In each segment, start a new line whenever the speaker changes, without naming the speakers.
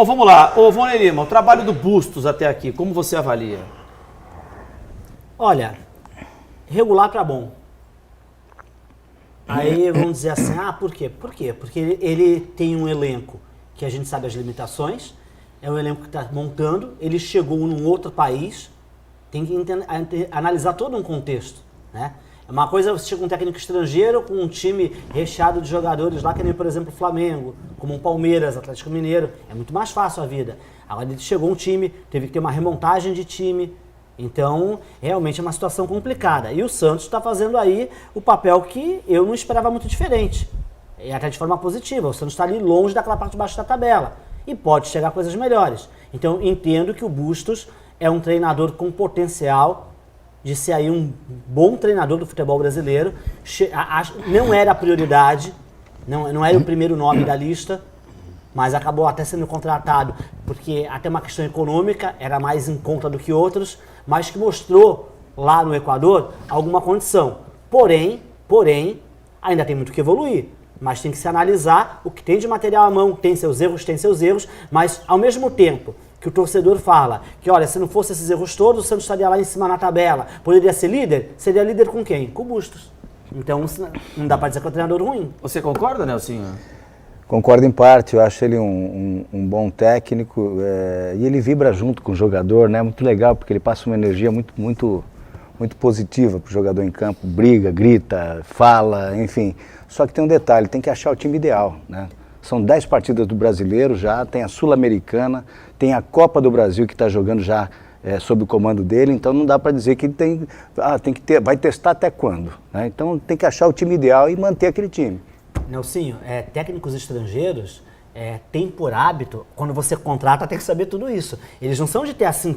Bom, vamos lá. Ô, Vonei Lima, o trabalho do Bustos até aqui, como você avalia?
Olha, regular para bom. Aí vamos dizer assim, por quê? Por quê? Porque ele tem um elenco que a gente sabe as limitações, é um elenco que está montando, ele chegou num outro país, tem que analisar todo um contexto, né? É uma coisa você chega um técnico estrangeiro com um time recheado de jogadores lá, que nem, por exemplo, o Flamengo, como o Palmeiras, Atlético Mineiro, é muito mais fácil a vida. Agora ele chegou um time, teve que ter uma remontagem de time, então realmente é uma situação complicada. E o Santos está fazendo aí o papel que eu não esperava muito diferente, e até de forma positiva. O Santos está ali longe daquela parte de baixo da tabela e pode chegar a coisas melhores. Então entendo que o Bustos é um treinador com potencial de ser aí um bom treinador do futebol brasileiro. Não era a prioridade, não era o primeiro nome da lista, mas acabou até sendo contratado, porque até uma questão econômica, era mais em conta do que outros, mas que mostrou lá no Equador alguma condição. Porém, ainda tem muito que evoluir, mas tem que se analisar o que tem de material à mão, tem seus erros, mas ao mesmo tempo que o torcedor fala que, olha, se não fosse esses erros todos, o Santos estaria lá em cima na tabela. Poderia ser líder? Seria líder com quem? Com o Bustos. Então, não dá para dizer que é um treinador ruim.
Você concorda, Nelsinho?
Concordo em parte, eu acho ele um bom técnico e ele vibra junto com o jogador, né? Muito legal, porque ele passa uma energia muito positiva para o jogador em campo, briga, grita, fala, enfim. Só que tem um detalhe, tem que achar o time ideal, né? São 10 partidas do Brasileiro já, tem a Sul-Americana, tem a Copa do Brasil que está jogando já sob o comando dele, então não dá para dizer que ele vai testar até quando, né? Então tem que achar o time ideal e manter aquele time.
Nelsinho, técnicos estrangeiros têm por hábito, quando você contrata, tem que saber tudo isso. Eles não são de ter assim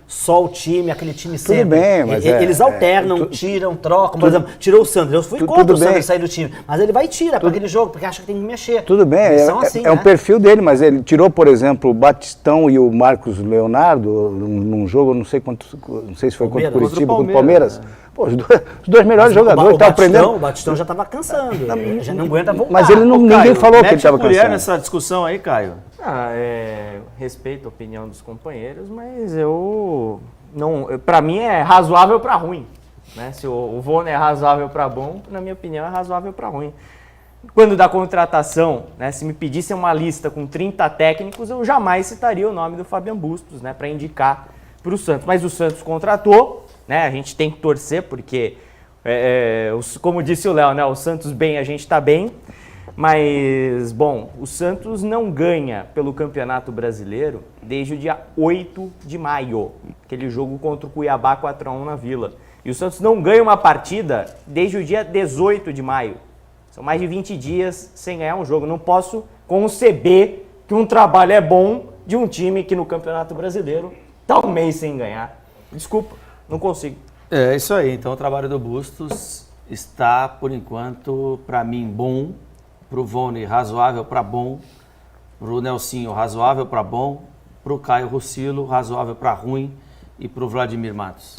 só o time, aquele time sempre.
Tudo bem, mas
eles alternam, tiram, trocam. Por exemplo, tirou o Sandro. Eu fui contra o Sandro sair do time, mas ele vai e tira para aquele jogo, porque acha que tem que mexer.
Tudo bem,
assim,
é o perfil dele, mas ele tirou, por exemplo, o Batistão e o Marcos Leonardo num jogo, não sei se foi contra o Curitiba, contra o Palmeiras. Pô, os dois melhores jogadores estavam aprendendo.
O Batistão já estava cansando, já não aguenta voltar.
Mas ninguém falou que ele estava cansando.
Nessa discussão aí, Caio?
Respeito a opinião dos companheiros, mas para mim é razoável para ruim, né? Se o Vonei é razoável para bom, na minha opinião é razoável para ruim. Quando da contratação, né, se me pedissem uma lista com 30 técnicos, eu jamais citaria o nome do Fabian Bustos, né, para indicar para o Santos. Mas o Santos contratou, né, a gente tem que torcer, porque, como disse o Léo, né, o Santos bem, a gente está bem. Mas, bom, o Santos não ganha pelo Campeonato Brasileiro desde o dia 8 de maio, aquele jogo contra o Cuiabá 4-1 na Vila. E o Santos não ganha uma partida desde o dia 18 de maio. São mais de 20 dias sem ganhar um jogo. Não posso conceber que um trabalho é bom de um time que no Campeonato Brasileiro está um mês sem ganhar. Desculpa, não consigo.
É isso aí. Então o trabalho do Bustos está, por enquanto, para mim, bom. Para o Vonei, razoável para bom. Para o Nelsinho, razoável para bom. Para o Caio Rucilo, razoável para ruim. E para o Vladimir Matos.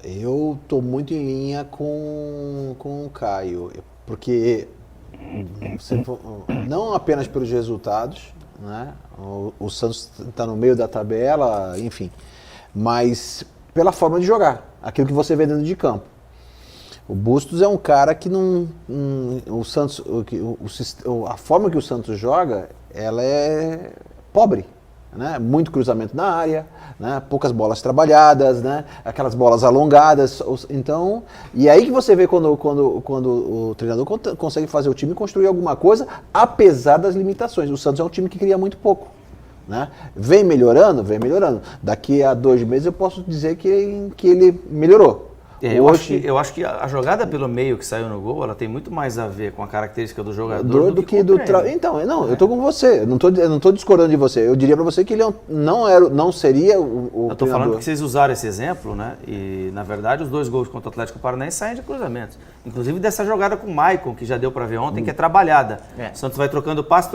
Eu estou muito em linha com o Caio, porque não apenas pelos resultados, né? O Santos está no meio da tabela, enfim, mas pela forma de jogar, aquilo que você vê dentro de campo. O Bustos é um cara que o Santos, a forma que o Santos joga, ela é pobre, né? Muito cruzamento na área, né? Poucas bolas trabalhadas, né? Aquelas bolas alongadas. Então, e aí que você vê quando o treinador consegue fazer o time construir alguma coisa, apesar das limitações. O Santos é um time que cria muito pouco, né? Vem melhorando. Daqui a 2 meses eu posso dizer que ele melhorou.
Eu acho que a jogada pelo meio que saiu no gol, ela tem muito mais a ver com a característica do jogador do que do treino.
Então, eu tô com você, eu não tô discordando de você. Eu diria para você que ele não seria o
Eu tô falando que vocês usaram esse exemplo, né? E, na verdade, os 2 gols contra o Atlético Paranaense saem de cruzamentos. Inclusive dessa jogada com o Maicon, que já deu para ver ontem, que é trabalhada. O Santos vai trocando passe,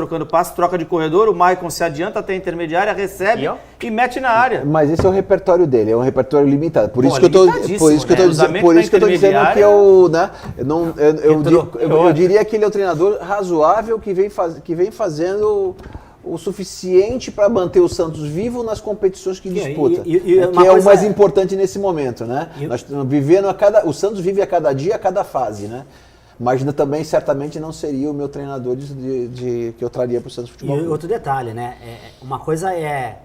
troca de corredor, o Maicon se adianta até a intermediária, recebe e mete na área.
Mas esse é o repertório dele, é um repertório limitado. Por isso que eu tô dizendo que eu diria que ele é o treinador razoável que vem fazendo o suficiente para manter o Santos vivo nas competições que disputa.
que
é
uma
o
coisa
mais
é-
importante nesse momento, né? Nós estamos vivendo o Santos vive a cada dia, a cada fase, né? Mas também certamente não seria o meu treinador que eu traria para o Santos Futebol
E
Clube.
outro detalhe, né? Uma coisa é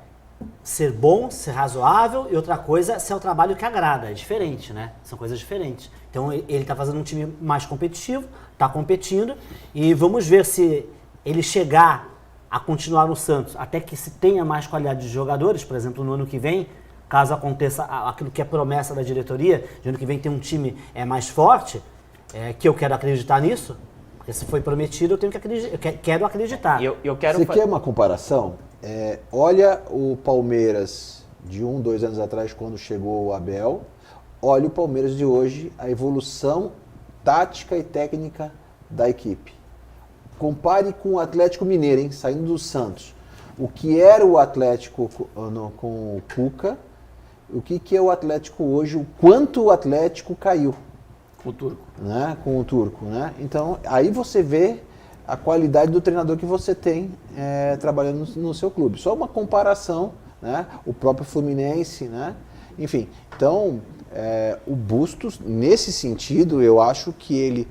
ser bom, ser razoável, e outra coisa é ser o trabalho que agrada. É diferente, né? São coisas diferentes. Então ele está fazendo um time mais competitivo, está competindo, e vamos ver se ele chegar a continuar no Santos, até que se tenha mais qualidade de jogadores, por exemplo, no ano que vem, caso aconteça aquilo que é promessa da diretoria, de ano que vem ter um time mais forte, que eu quero acreditar nisso, porque se foi prometido, eu tenho que acreditar, quero acreditar.
Eu quero
Você quer uma comparação? Olha o Palmeiras de 2 anos atrás, quando chegou o Abel. Olha o Palmeiras de hoje, a evolução tática e técnica da equipe. Compare com o Atlético Mineiro, hein, saindo do Santos. O que era o Atlético com o Cuca, o que é o Atlético hoje, o quanto o Atlético caiu.
O turco.
Né, com o turco, né? Então, aí você vê a qualidade do treinador que você tem trabalhando no seu clube. Só uma comparação, né? O próprio Fluminense, né? Enfim, então, o Bustos, nesse sentido, eu acho que ele,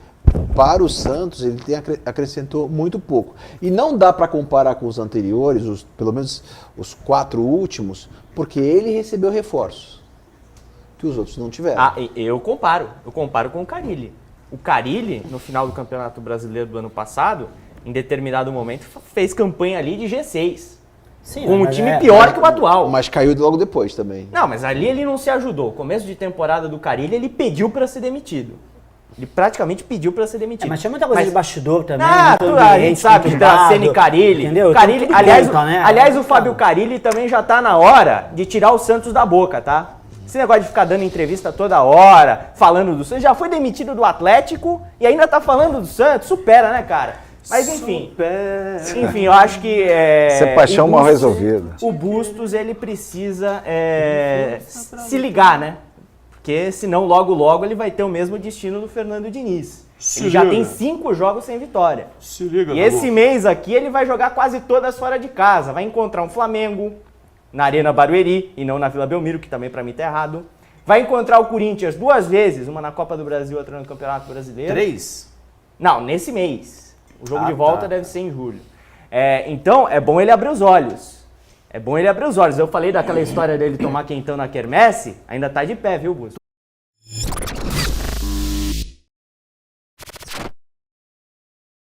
para o Santos, ele acrescentou muito pouco. E não dá para comparar com os anteriores, pelo menos os 4 últimos, porque ele recebeu reforços que os outros não tiveram.
Eu comparo com o Carille. O Carille, no final do Campeonato Brasileiro do ano passado, em determinado momento, fez campanha ali de G6.
Sim,
com um
mas
time pior que o atual.
Mas caiu logo depois também.
Não, mas ali ele não se ajudou. Começo de temporada do Carille, ele pediu para ser demitido. Ele praticamente pediu para ser demitido.
Mas tinha muita coisa de bastidor também.
A gente sabe de Dracena e Carille.
Entendeu?
Carille,
Então,
aliás,
conta, né?
aliás, o Fábio Carille também já tá na hora de tirar o Santos da boca, tá? Esse negócio de ficar dando entrevista toda hora, falando do Santos, já foi demitido do Atlético e ainda tá falando do Santos, supera, né, cara? Mas enfim, eu acho que...
Isso é paixão mal resolvida.
O Bustos, ele precisa se ligar, né? Porque senão logo ele vai ter o mesmo destino do Fernando Diniz. Ele já tem 5 jogos sem vitória.
Se liga,
e esse mês aqui ele vai jogar quase todas fora de casa. Vai encontrar um Flamengo na Arena Barueri e não na Vila Belmiro, que também pra mim tá errado. Vai encontrar o Corinthians 2 vezes, uma na Copa do Brasil, outra no Campeonato Brasileiro.
3?
Não, nesse mês. O jogo de volta deve ser em julho. Então, é bom ele abrir os olhos. Eu falei daquela história dele tomar quentão na quermesse, ainda tá de pé, viu, Busto?